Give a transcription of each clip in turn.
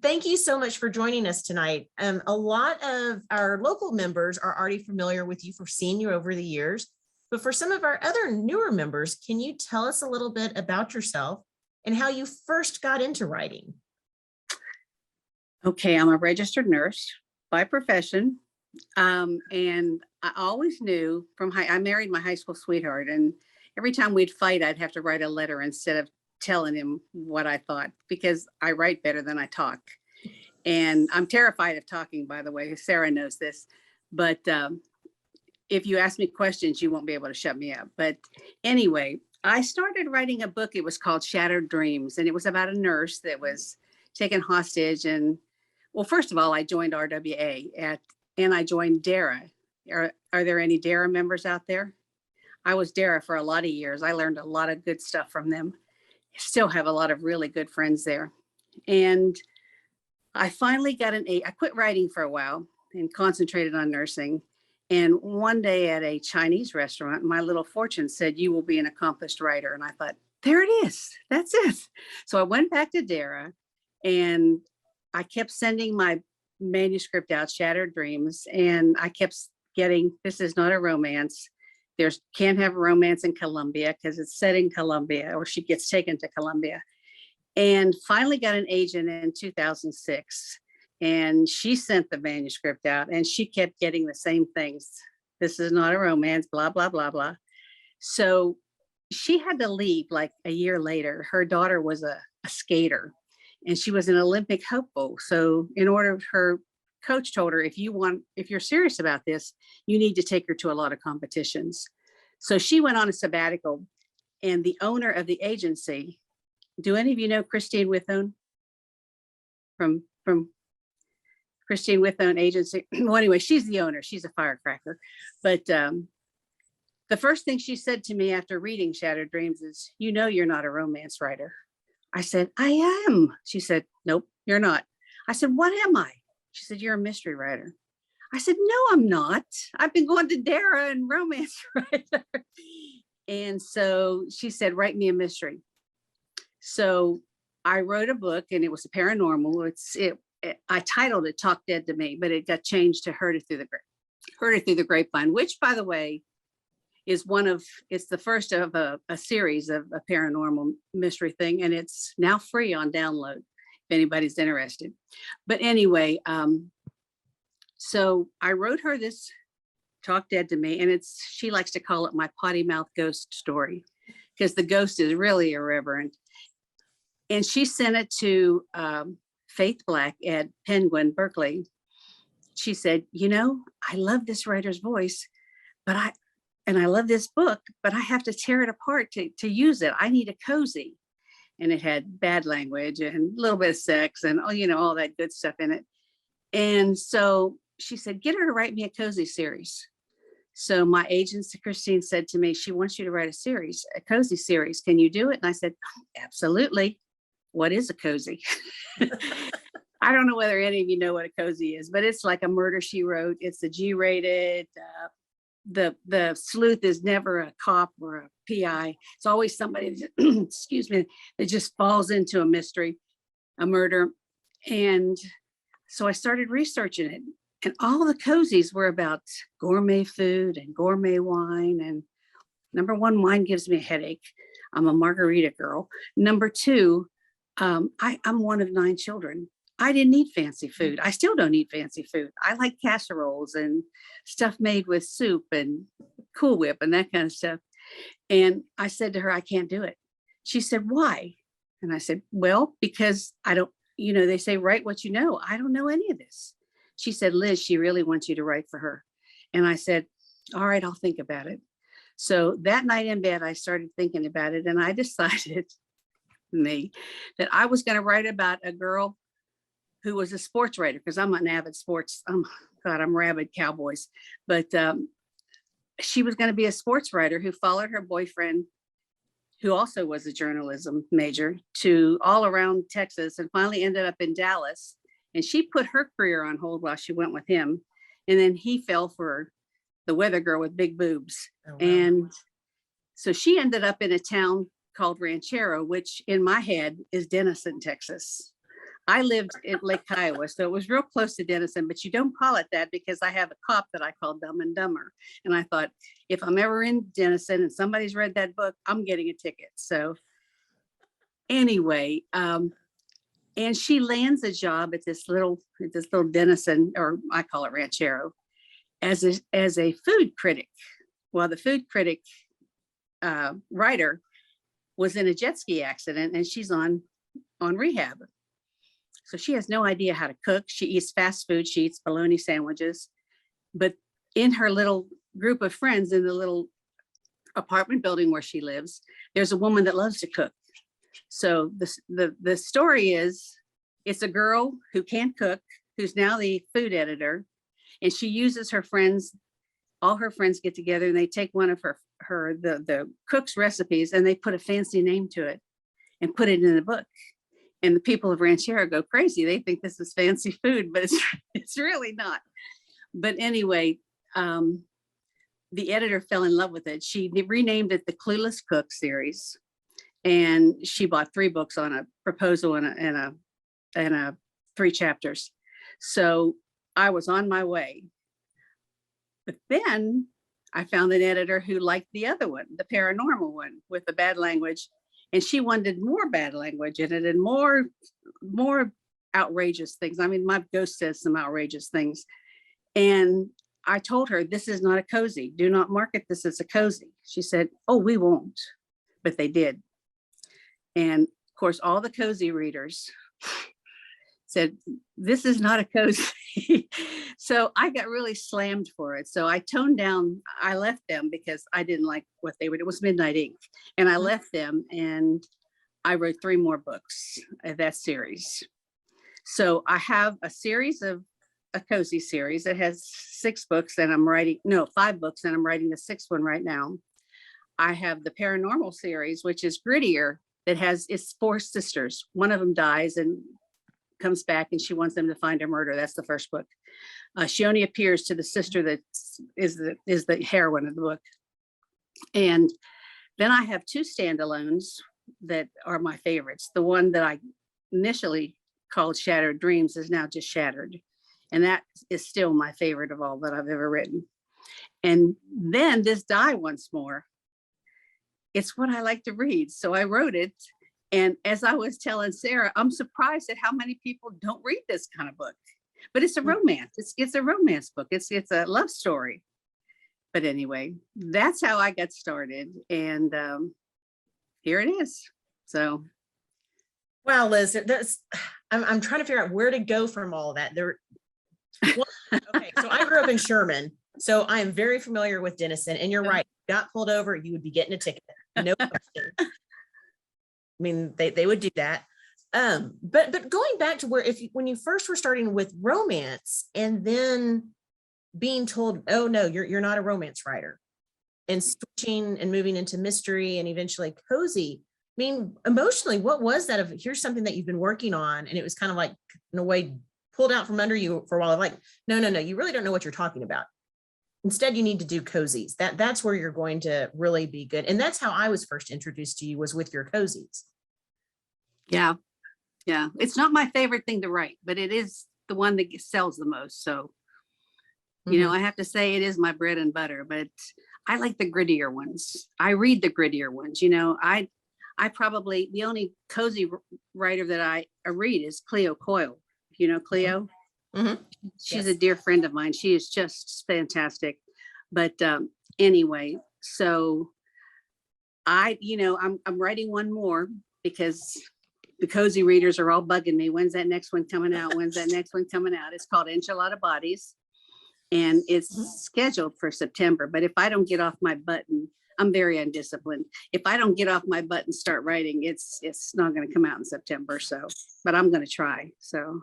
thank you so much for joining us tonight. A lot of our local members are already familiar with you for seeing you over the years, but for some of our other newer members, can you tell us a little bit about yourself and how you first got into writing? Okay, I'm a registered nurse by profession. And I always knew I married my high school sweetheart, and every time we'd fight, I'd have to write a letter instead of telling him what I thought, because I write better than I talk. And I'm terrified of talking, by the way. Sarah knows this. But if you ask me questions, you won't be able to shut me up. But anyway, I started writing a book. It was called Shattered Dreams, and it was about a nurse that was taken hostage. And well, first of all, I joined RWA and I joined DARA. Are there any DARA members out there? I was DARA for a lot of years. I learned a lot of good stuff from them. Still have a lot of really good friends there. And I finally got I quit writing for a while and concentrated on nursing. And one day at a Chinese restaurant, my little fortune said, "You will be an accomplished writer." And I thought, there it is. That's it. So I went back to DARA and I kept sending my manuscript out, Shattered Dreams, and I kept getting, "This is not a romance. Can't have a romance in Colombia because it's set in Colombia," or she gets taken to Colombia. And finally got an agent in 2006, and she sent the manuscript out, and she kept getting the same things. "This is not a romance, blah, blah, blah, blah." So she had to leave like a year later. Her daughter was a skater, and she was an Olympic hopeful. So in order, her coach told her, if you're serious about this, you need to take her to a lot of competitions. So she went on a sabbatical, and the owner of the agency, do any of you know Christine Withone from Christine Withone Agency? Well, anyway, she's the owner. She's a firecracker. But the first thing she said to me after reading Shattered Dreams is, "You're not a romance writer." I said, "I am." She said, "Nope, you're not." I said, "What am I?" She said, "You're a mystery writer." I said, "No, I'm not. I've been going to DARA and romance writer." And so she said, "Write me a mystery." So I wrote a book, and it was a paranormal. I titled it Talk Dead to Me, but it got changed to Heard It Through the Grapevine, which, by the way, is it's the first of a series of a paranormal mystery thing, and it's now free on download if anybody's interested. But anyway, so I wrote her this Talk Dead to Me, and she likes to call it my potty mouth ghost story, because the ghost is really irreverent. And she sent it to Faith Black at Penguin, Berkley. She said, "I love this writer's voice, and I love this book, but I have to tear it apart to use it. I need a cozy." And it had bad language and a little bit of sex and all that good stuff in it. And so she said, "Get her to write me a cozy series." So my agent, Christine, said to me, "She wants you to write a cozy series. Can you do it?" And I said, "Absolutely. What is a cozy?" I don't know whether any of you know what a cozy is, but it's like a Murder, She Wrote. It's a G-rated. The sleuth is never a cop or a PI. It's always somebody, excuse me, that just falls into a mystery, a murder. And so I started researching it, and all the cozies were about gourmet food and gourmet wine. And number one, wine gives me a headache. I'm a margarita girl. Number two, I'm one of 9 children. I didn't eat fancy food. I still don't eat fancy food. I like casseroles and stuff made with soup and Cool Whip and that kind of stuff. And I said to her, "I can't do it." She said, "Why?" And I said, "Well, because I don't, they say write what you know. I don't know any of this." She said, "Liz, she really wants you to write for her." And I said, "All right, I'll think about it." So that night in bed, I started thinking about it, and I decided that I was going to write about a girl who was a sports writer, because I'm an avid sports. I'm rabid Cowboys. But she was going to be a sports writer who followed her boyfriend, who also was a journalism major, to all around Texas, and finally ended up in Dallas. And she put her career on hold while she went with him. And then he fell for the weather girl with big boobs. Oh, wow. And so she ended up in a town called Ranchero, which in my head is Denison, Texas. I lived in Lake Kiowa, so it was real close to Denison, but you don't call it that because I have a cop that I call Dumb and Dumber. And I thought, if I'm ever in Denison and somebody's read that book, I'm getting a ticket. So anyway, and she lands a job at this little Denison, or I call it Ranchero, as a food critic. Well, the food critic writer was in a jet ski accident, and she's on rehab. So she has no idea how to cook. She eats fast food. She eats bologna sandwiches. But in her little group of friends in the little apartment building where she lives, there's a woman that loves to cook. So the story is, it's a girl who can't cook, who's now the food editor, and she uses her friends. All her friends get together and they take one of the cook's recipes and they put a fancy name to it and put it in the book. And the people of Ranchero go crazy. They think this is fancy food, but it's really not. But anyway, the editor fell in love with it. She renamed it the Clueless Cook series, and she bought 3 books on a proposal and a 3 chapters. So I was on my way. But then I found an editor who liked the other one, the paranormal one with the bad language. And she wanted more bad language in it and more outrageous things. I mean, my ghost says some outrageous things. And I told her, this is not a cozy. Do not market this as a cozy. She said, oh, we won't. But they did. And of course, all the cozy readers said, this is not a cozy. So I got really slammed for it. So I toned down, I left them because I didn't like what they were. It was Midnight Ink. And I left them and I wrote 3 more books of that series. So I have a cozy series that has 6 books and I'm writing, no, 5 books, and I'm writing the 6th one right now. I have the paranormal series, which is grittier, that has its 4 sisters. One of them dies and comes back and she wants them to find her murder. That's the first book. She only appears to the sister that is the heroine of the book. And then I have 2 standalones that are my favorites. The one that I initially called Shattered Dreams is now just Shattered. And that is still my favorite of all that I've ever written. And then this Die Once More. It's what I like to read. So I wrote it. And as I was telling Sarah, I'm surprised at how many people don't read this kind of book. But it's a romance. It's a romance book. It's a love story. But anyway, that's how I got started. And here it is. So. Wow, Liz, I'm trying to figure out where to go from all that. Okay, so I grew up in Sherman, so I am very familiar with Denison. And you're right, if you got pulled over, you would be getting a ticket. No question. I mean, they would do that. But going back to when you first were starting with romance and then being told, oh no, you're not a romance writer, and switching and moving into mystery and eventually cozy. I mean, emotionally, what was that of here's something that you've been working on and it was kind of like in a way pulled out from under you for a while, like, no, you really don't know what you're talking about. Instead, you need to do cozies. That's where you're going to really be good. And that's how I was first introduced to you, was with your cozies. Yeah. It's not my favorite thing to write, but it is the one that sells the most. So, you know, I have to say it is my bread and butter, but I like the grittier ones. I read the grittier ones. You know, I probably, the only cozy writer that I read is Cleo Coyle. You know, Cleo? Mm-hmm. She's a dear friend of mine. She is just fantastic. But anyway, so I'm writing one more because the cozy readers are all bugging me. When's that next one coming out? When's that next one coming out? It's called Enchilada Bodies, and it's scheduled for September. But if I don't get off my button, I'm very undisciplined. If I don't get off my butt and start writing, it's not going to come out in September. So, but I'm going to try. So.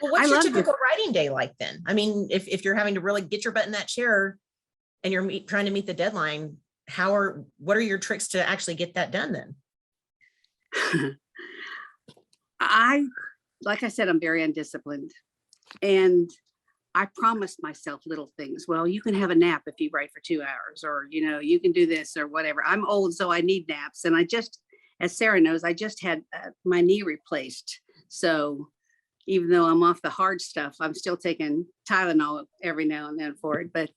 Well, what's your typical writing day like then? I mean, if you're having to really get your butt in that chair and you're trying to meet the deadline, what are your tricks to actually get that done then? Like I said, I'm very undisciplined, and I promised myself little things. Well, you can have a nap if you write for 2 hours, or, you know, you can do this or whatever. I'm old, so I need naps. And as Sarah knows, I just had my knee replaced. So even though I'm off the hard stuff, I'm still taking Tylenol every now and then for it. But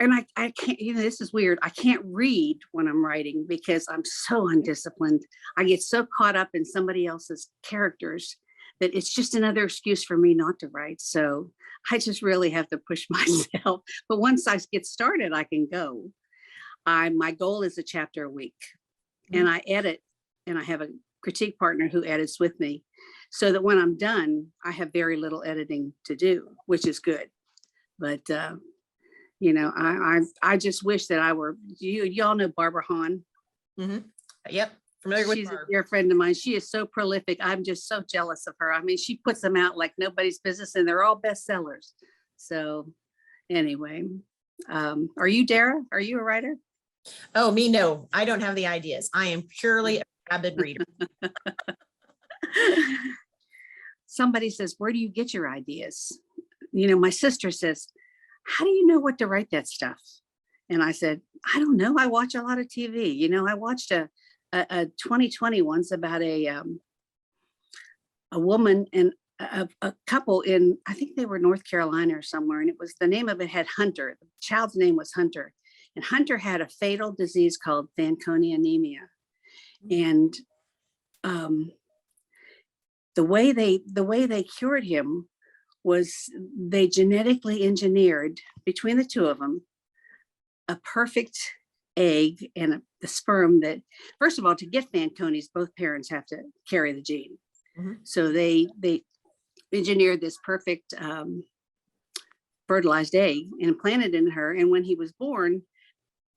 and I can't, this is weird. I can't read when I'm writing because I'm so undisciplined. I get so caught up in somebody else's characters that it's just another excuse for me not to write. So I just really have to push myself. But once I get started, I can go. My goal is a chapter a week, and I edit, and I have a critique partner who edits with me, so that when I'm done, I have very little editing to do, which is good. But I just wish that I were. Y'all know Barbara Hahn? Yep, familiar with She's Barb. a dear friend of mine. She is so prolific. I'm just so jealous of her. I mean, she puts them out like nobody's business, and they're all bestsellers. So anyway, are you, Dara? Are you a writer? Oh, me, no, I don't have the ideas. I am purely a rabid reader. Somebody says, where do you get your ideas? My sister says, how do you know what to write that stuff? And I said, I don't know. I watch a lot of TV. I watched a 2020 once about a woman and a couple in, I think they were North Carolina or somewhere. And the name of it had Hunter. The child's name was Hunter. And Hunter had a fatal disease called Fanconi anemia. And the way they cured him was they genetically engineered between the two of them a perfect egg and the sperm that, first of all, to get Fanconi's, both parents have to carry the gene. So they engineered this perfect fertilized egg and implanted in her. And when he was born,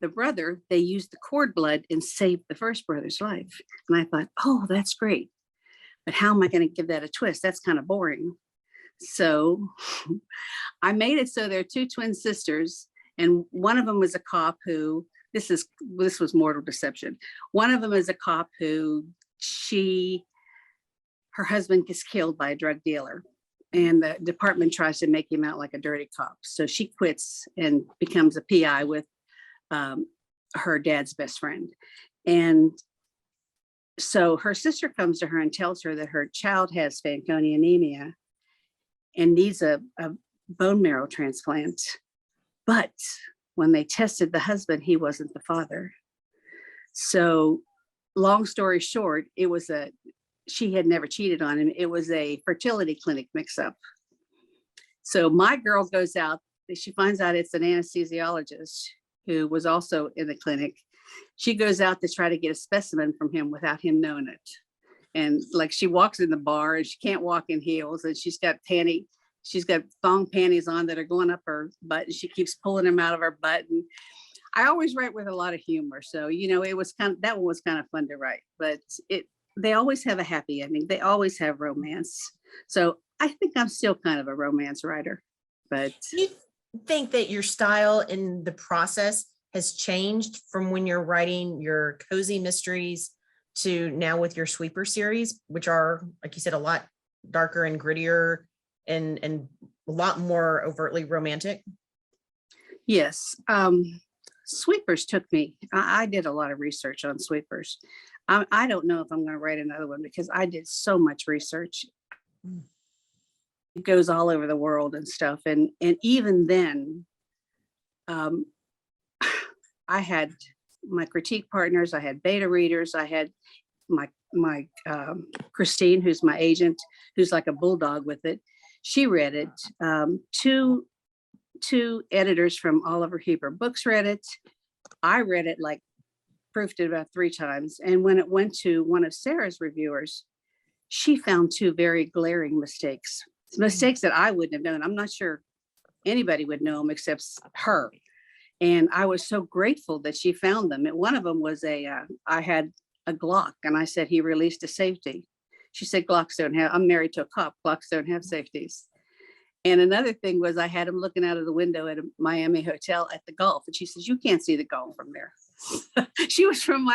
the brother, they used the cord blood and saved the first brother's life. And I thought, oh, that's great. But how am I going to give that a twist? That's kind of boring. So I made it so there are two twin sisters, and one of them was a cop who, this was mortal deception. One of them is a cop who her husband gets killed by a drug dealer, and the department tries to make him out like a dirty cop. So she quits and becomes a PI with her dad's best friend. And so her sister comes to her and tells her that her child has Fanconi anemia and needs a bone marrow transplant. But when they tested the husband, he wasn't the father. So long story short, she had never cheated on him. It was a fertility clinic mix-up. So my girl goes out, she finds out it's an anesthesiologist who was also in the clinic. She goes out to try to get a specimen from him without him knowing it. And like she walks in the bar and she can't walk in heels, and she's got thong panties on that are going up her butt, and she keeps pulling them out of her butt. And I always write with a lot of humor. So, it was that one was kind of fun to write, but they always have a happy ending. They always have romance. So I think I'm still kind of a romance writer, but. Do you think that your style in the process has changed from when you're writing your cozy mysteries to now with your sweeper series, which are, like you said, a lot darker and grittier and a lot more overtly romantic? Yes. Sweepers took me, I did a lot of research on sweepers. I don't know if I'm going to write another one because I did so much research. It goes all over the world and stuff. And even then, I had my critique partners, I had beta readers, I had my Christine, who's my agent, who's like a bulldog with it. She read it. Two editors from Oliver Heber Books read it. I read it, proofed it about 3 times. And when it went to one of Sarah's reviewers, she found 2 very glaring mistakes that I wouldn't have known. I'm not sure anybody would know them except her. And I was so grateful that she found them. And one of them was I had a Glock, and I said, he released a safety. She said, Glocks don't have, I'm married to a cop, Glocks don't have safeties. And another thing was I had him looking out of the window at a Miami hotel at the Gulf. And she says, you can't see the Gulf from there. She was from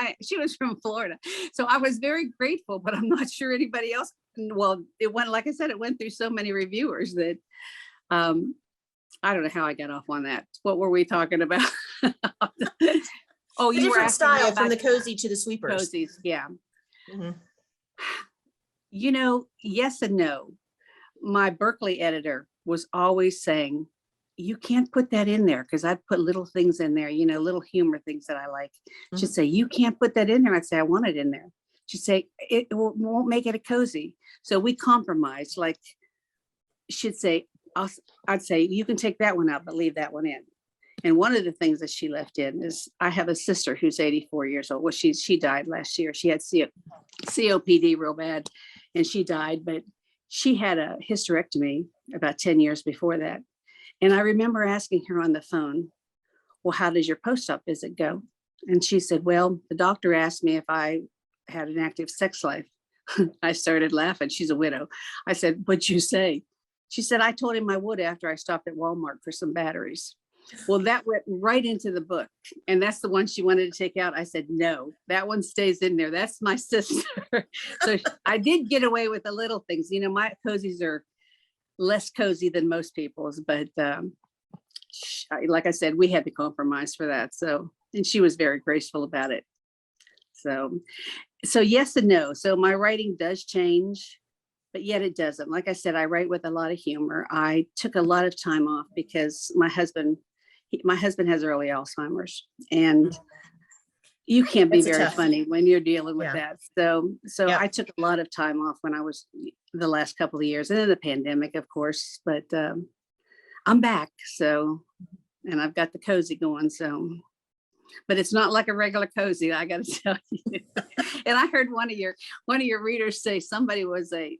Florida. So I was very grateful, but I'm not sure anybody else. Well, it went, like I said, it went through so many reviewers that I don't know how I got off on that. What were we talking about? Oh, you were asking style from the cozy to the sweepers. Cozies, yeah. Yes and no. My Berkeley editor was always saying, you can't put that in there, because I'd put little things in there, little humor things that I like. She'd Mhm. say, you can't put that in there. I'd say, I want it in there. She'd say, won't make it a cozy. So we compromised. Like, she'd say, I'd say, you can take that one out, but leave that one in. And one of the things that she left in is, I have a sister who's 84 years old. Well, she died last year. She had COPD real bad, and she died, but she had a hysterectomy about 10 years before that. And I remember asking her on the phone, well, how does your post-op visit go? And she said, well, the doctor asked me if I had an active sex life. I started laughing. She's a widow. I said, what'd you say? She said, I told him I would after I stopped at Walmart for some batteries. Well, that went right into the book. And that's the one she wanted to take out. I said, no, that one stays in there. That's my sister. So I did get away with the little things. My cozies are less cozy than most people's, but like I said, we had to compromise for that. So, and she was very graceful about it. So yes and no. So my writing does change, but yet it doesn't. Like I said, I write with a lot of humor. I took a lot of time off because my husband has early Alzheimer's, and you can't be That's very tough. funny when you're dealing with Yeah. that. So Yep. I took a lot of time off when I was the last couple of years, and then the pandemic, of course, but I'm back. So, and I've got the cozy going. So, but it's not like a regular cozy, I got to tell you. And I heard one of your readers say somebody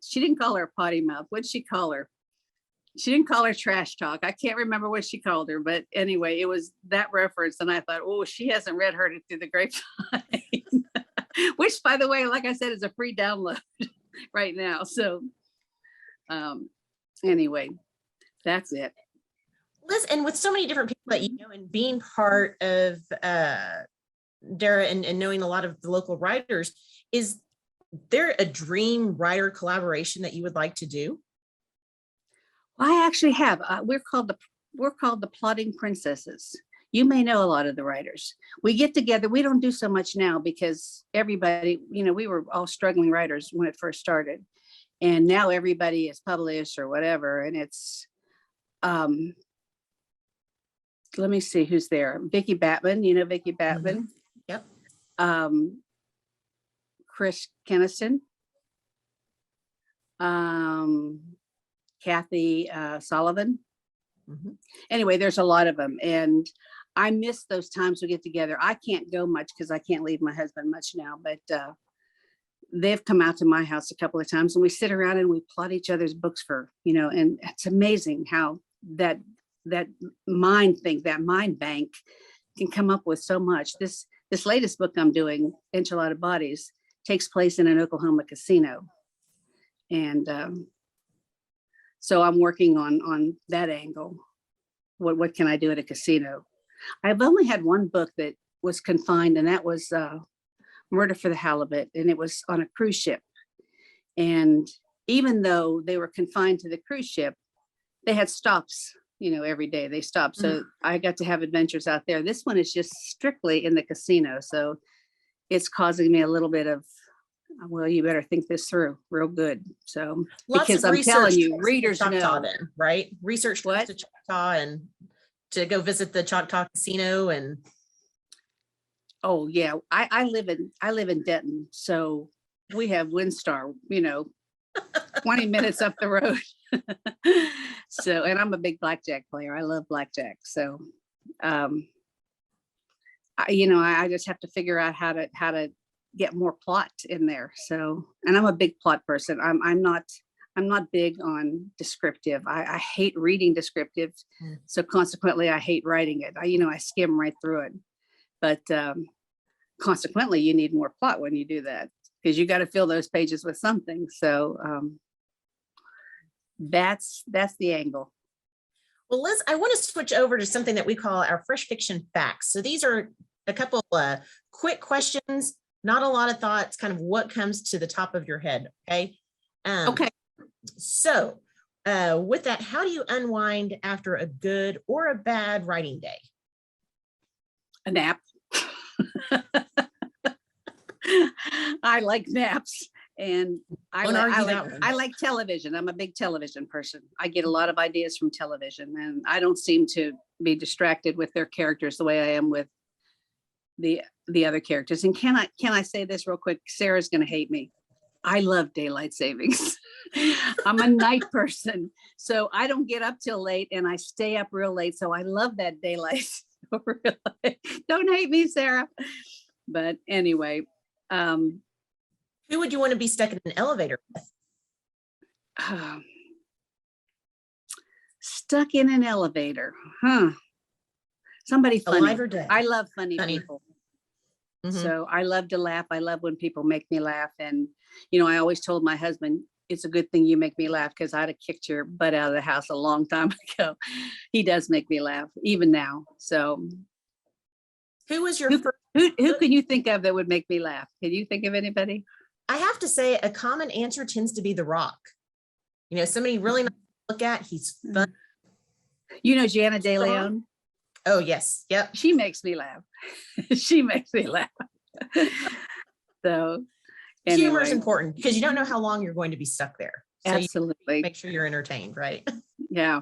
she didn't call her a potty mouth. What'd she call her? She didn't call her trash talk. I can't remember what she called her, but anyway, it was that reference. And I thought, oh, she hasn't read Heard It Through the Grapevine, which, by the way, like I said, is a free download right now. So anyway, that's it. Liz, and with so many different people that you know, and being part of Dara and knowing a lot of the local writers, is there a dream writer collaboration that you would like to do? I actually have. We're called the Plotting Princesses. You may know a lot of the writers. We get together. We don't do so much now because everybody, we were all struggling writers when it first started, and now everybody is published or whatever. And it's, let me see who's there. Vicky Batman. You know Vicky Batman. Yep. Chris Kennison. Kathy Sullivan. Anyway, there's a lot of them, and I miss those times we get together. I can't go much because I can't leave my husband much now, but they've come out to my house a couple of times, and we sit around and we plot each other's books for, and it's amazing how that mind bank can come up with so much. This latest book I'm doing, Enchilada Bodies, takes place in an Oklahoma casino, and so I'm working on that angle. What can I do at a casino? I've only had one book that was confined, and that was Murder for the Halibut, and it was on a cruise ship. And even though they were confined to the cruise ship, they had stops, every day they stopped. So I got to have adventures out there. This one is just strictly in the casino. So it's causing me a little bit of, well, you better think this through real good. So because I'm telling you, readers know, right? Research what to Choctaw and to go visit the Choctaw Casino. And oh yeah, I live in Denton, so we have WinStar, 20 minutes up the road. So, and I'm a big blackjack player. I love blackjack. So I just have to figure out how to get more plot in there. So, and I'm a big plot person. I'm not big on descriptive. I hate reading descriptive. So consequently, I hate writing it. I skim right through it. But consequently, you need more plot when you do that, because you got to fill those pages with something. So that's the angle. Well, Liz, I want to switch over to something that we call our fresh fiction facts. So these are a couple quick questions, not a lot of thoughts, kind of what comes to the top of your head. Okay. Okay. So with that, how do you unwind after a good or a bad writing day? A nap. I like naps. And Won't argue that one. I like television. I'm a big television person. I get a lot of ideas from television, and I don't seem to be distracted with their characters the way I am with the other characters. And can I say this real quick? Sarah's going to hate me. I love daylight savings. I'm a night person, so I don't get up till late and I stay up real late. So I love that daylight. Don't hate me, Sarah. But anyway, who would you want to be stuck in an elevator with? Stuck in an elevator, huh? Somebody funny. Alive or dead? I love funny people. Mhm. So I love to laugh. I love when people make me laugh. And, you know, I always told my husband, it's a good thing you make me laugh, because I'd have kicked your butt out of the house a long time ago. He does make me laugh, even now. So Who was your first? who can you think of that would make me laugh? Can you think of anybody? I have to say a common answer tends to be The Rock. You know, somebody really nice to look at. He's fun. You know, Jana De Leon? Oh, yes. Yep. She makes me laugh. She makes me laugh. So Humor is anyway, important because you don't know how long you're going to be stuck there. So you absolutely. make sure you're entertained, right? Yeah.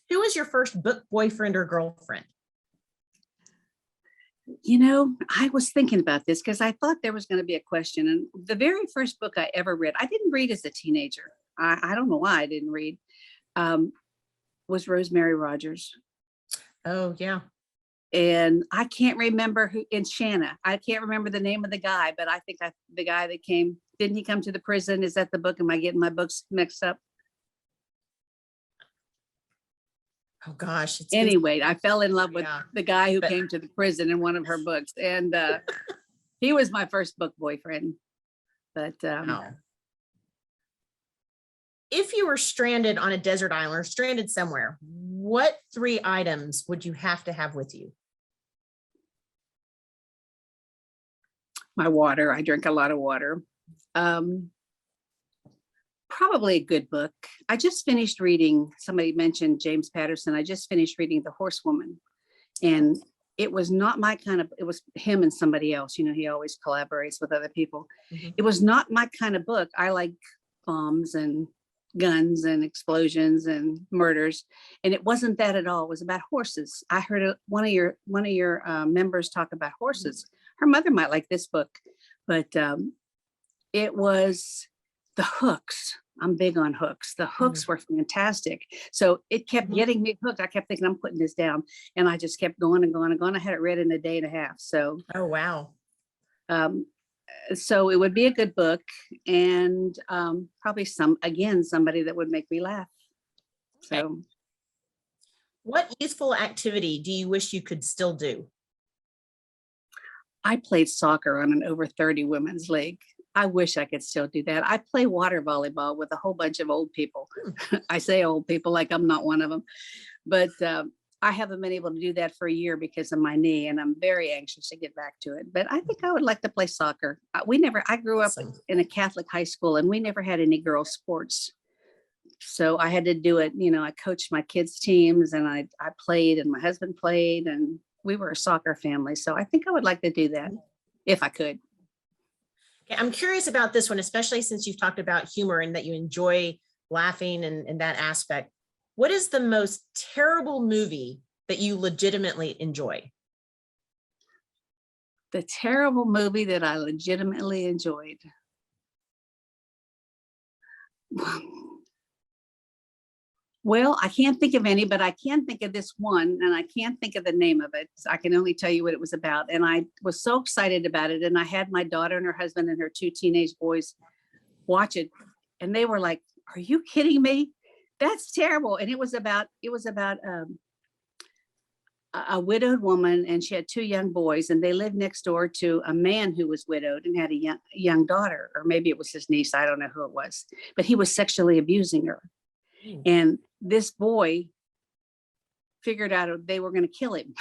Who was your first book boyfriend or girlfriend? You know, I was thinking about this because I thought there was going to be a question. And the very first book I ever read, I didn't read as a teenager. I don't know why I didn't read, was Rosemary Rogers. Oh, yeah. And I can't remember who in Shanna. I can't remember the name of the guy, but I think the guy that came, didn't he come to the prison? Is that the book? Am I getting my books mixed up? Oh, gosh. Anyway, I fell in love with the guy who But- came to the prison in one of her books. And he was my first book boyfriend. But Wow. If you were stranded on a desert island or stranded somewhere, what 3 items would you have to have with you? my water, I drink a lot of water. Probably a good book. I just finished reading, somebody mentioned James Patterson. I just finished reading The Horsewoman, and it was not my kind of, it was him and somebody else. You know, he always collaborates with other people. Mhm. It was not my kind of book. I like bombs and guns and explosions and murders, and it wasn't that at all. It was about horses. I heard one of your members talk about horses. Her mother might like this book, but it was the hooks. I'm big on hooks. The hooks were fantastic. So it kept getting me hooked. I kept thinking, I'm putting this down. And I just kept going and going and going. I had it read in a day and a half. So, Oh, wow. So it would be a good book, and probably somebody that would make me laugh. Okay. So What youthful activity do you wish you could still do? I played soccer on an over 30 women's league. I wish I could still do that. I play water volleyball with a whole bunch of old people. I say old people like I'm not one of them, but I haven't been able to do that for a year because of my knee, and I'm very anxious to get back to it. But I think I would like to play soccer. I grew up Awesome. in a Catholic high school, and we never had any girls sports. So I had to do it. You know, I coached my kids' teams, and I played, and my husband played, and we were a soccer family. So I think I would like to do that if I could. Okay, I'm curious about this one, especially since you've talked about humor and that you enjoy laughing and that aspect. What is the most terrible movie that you legitimately enjoy? The terrible movie that I legitimately enjoyed. Well, I can't think of any, but I can think of this one, and I can't think of the name of it. So I can only tell you what it was about. And I was so excited about it. And I had my daughter and her husband and her 2 teenage boys watch it. And they were like, "Are you kidding me? That's terrible." And it was about a widowed woman, and she had 2 young boys, and they lived next door to a man who was widowed and had a young daughter, or maybe it was his niece. I don't know who it was, but he was sexually abusing her. And this boy figured out they were going to kill him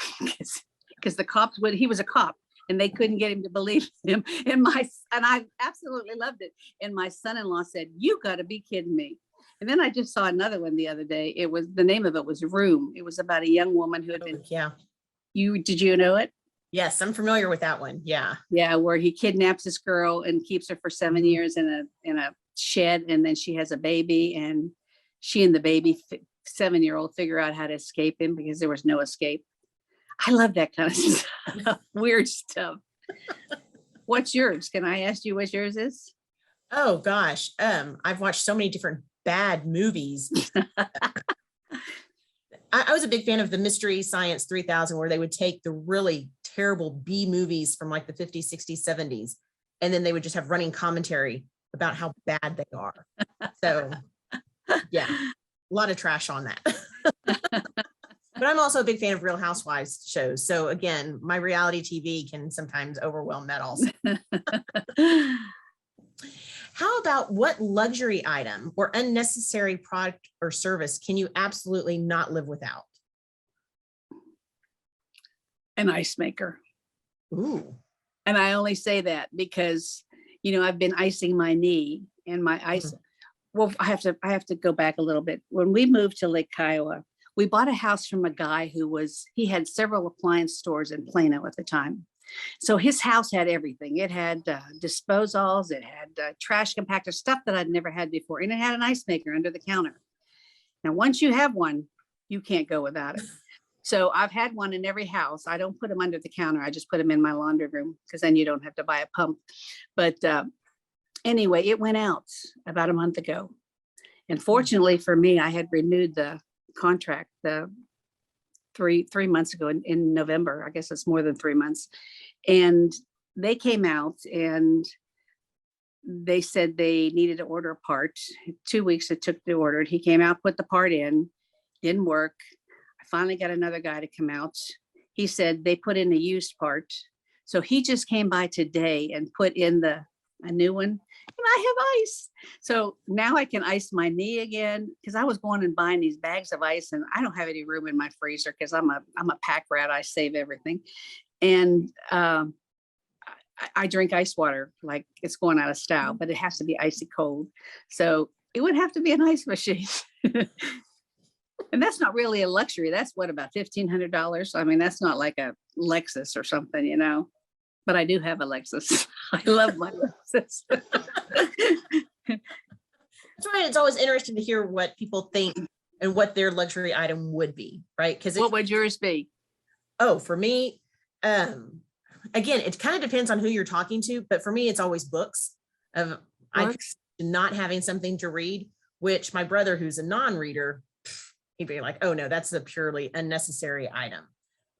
because the cops he was a cop, and they couldn't get him to believe him. And I absolutely loved it. And my son-in-law said, "You got to be kidding me." And then I just saw another one the other day. The name of it was Room. It was about a young woman who had been, Yeah. did you know it? Yes, I'm familiar with that one. Yeah. Yeah, where he kidnaps this girl and keeps her for 7 years in a shed, and then she has a baby, and she and the baby 7-year-old figure out how to escape him because there was no escape. I love that kind of stuff. Weird stuff. What's yours? Can I ask you what yours is? Oh gosh. I've watched so many different bad movies. I was a big fan of the Mystery Science 3000, where they would take the really terrible B movies from like the 50s, 60s, 70s, and then they would just have running commentary about how bad they are. So yeah, a lot of trash on that. But I'm also a big fan of Real Housewives shows. So again, my reality TV can sometimes overwhelm that also. How about what luxury item or unnecessary product or service can you absolutely not live without? An ice maker. Ooh. And I only say that because, I've been icing my knee, and my ice. Well, I have to go back a little bit. When we moved to Lake Kiowa, we bought a house from a guy he had several appliance stores in Plano at the time. So his house had everything. It had disposals, it had trash compactors, stuff that I'd never had before. And it had an ice maker under the counter. Now, once you have one, you can't go without it. So I've had one in every house. I don't put them under the counter. I just put them in my laundry room, because then you don't have to buy a pump. But anyway, it went out about a month ago. And fortunately for me, I had renewed the contract three months ago in November. I guess it's more than 3 months. And they came out and they said they needed to order a part. 2 weeks it took to order it. He came out, put the part in, didn't work. I finally got another guy to come out. He said they put in a used part. So he just came by today and put in a new one, and I have ice. So now I can ice my knee again, because I was going and buying these bags of ice, and I don't have any room in my freezer because I'm a pack rat. I save everything. And I drink ice water like it's going out of style, but it has to be icy cold. So it would have to be an ice machine. And that's not really a luxury. That's about $1,500. I mean, that's not like a Lexus or something, but I do have a Lexus. I love my Lexus. That's right. It's always interesting to hear what people think and what their luxury item would be, right? Because what would yours be? Oh, for me, again, it kind of depends on who you're talking to, but for me, it's always books. I not having something to read, which my brother, who's a non-reader, he'd be like, oh no, that's a purely unnecessary item.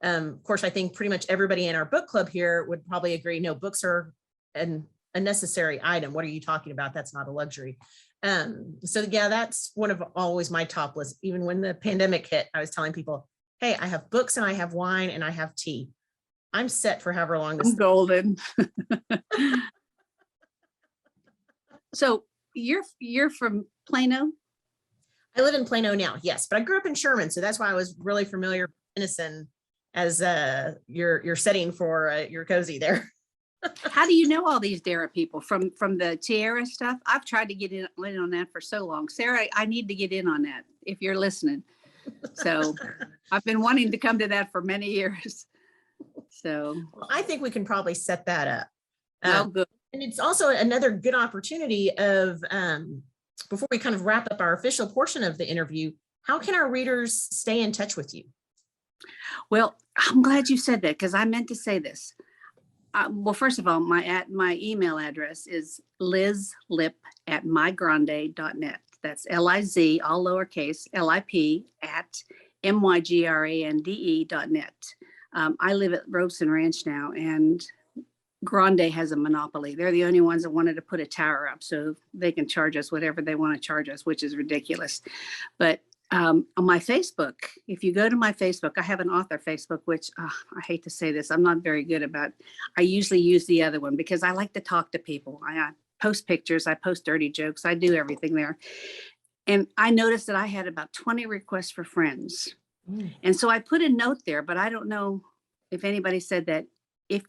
Of course, I think pretty much everybody in our book club here would probably agree, no, books are an unnecessary item. What are you talking about? That's not a luxury. So yeah, that's one of always my top list. Even when the pandemic hit, I was telling people, hey, I have books and I have wine and I have tea. I'm set for however long this. I'm golden. So you're from Plano? I live in Plano now, yes, but I grew up in Sherman, so that's why I was really familiar with Denison as your setting for your cozy there. How do you know all these Dara people from the Tierra stuff? I've tried to get in on that for so long. Sarah, I need to get in on that if you're listening. So I've been wanting to come to that for many years. So well, I think we can probably set that up. Oh, good. And it's also another good opportunity of, before we kind of wrap up our official portion of the interview, how can our readers stay in touch with you? Well, I'm glad you said that, because I meant to say this. Well, first of all, my email address is lizlip@mygrande.net. That's Liz, all lowercase, LIP @mygrande.net. I live at Robeson Ranch now, and Grande has a monopoly. They're the only ones that wanted to put a tower up, so they can charge us whatever they want to charge us, which is ridiculous. But on my Facebook, if you go to my Facebook, I have an author Facebook, which I hate to say this, I'm not very good about. I usually use the other one because I like to talk to people. I post pictures, I post dirty jokes, I do everything there. And I noticed that I had about 20 requests for friends. And so I put a note there, but I don't know if anybody said that. If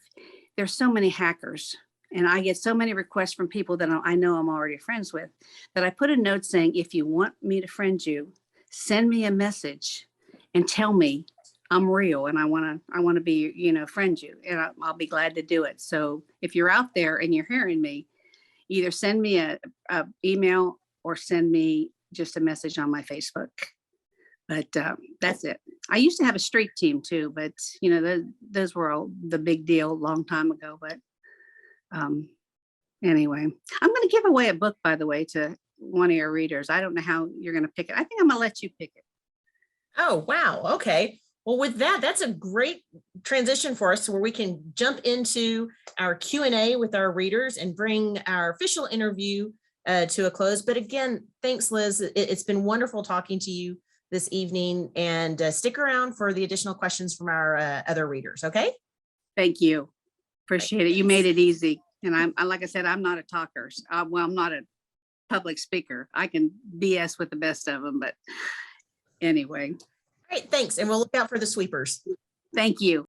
there's so many hackers and I get so many requests from people that I know I'm already friends with, that I put a note saying, if you want me to friend you, send me a message and tell me I'm real and I want to be, you know, friend you, and I'll be glad to do it. So if you're out there and you're hearing me, either send me a email or send me just a message on my Facebook. But that's it. I used to have a street team too, but you know, those were all the big deal a long time ago. But anyway, I'm going to give away a book, by the way, to one of your readers. I don't know how you're going to pick it. I think I'm going to let you pick it. Oh, wow. Okay. Well, with that, that's a great transition for us where we can jump into our Q&A with our readers and bring our official interview to a close. But again, thanks, Liz. It's been wonderful talking to you this evening, and stick around for the additional questions from our other readers. Okay. Thank you. Appreciate it. You made it easy. And like I said, I'm not a talker. Well, I'm not a public speaker. I can BS with the best of them, but anyway. Great. Thanks. And we'll look out for the sweepers. Thank you.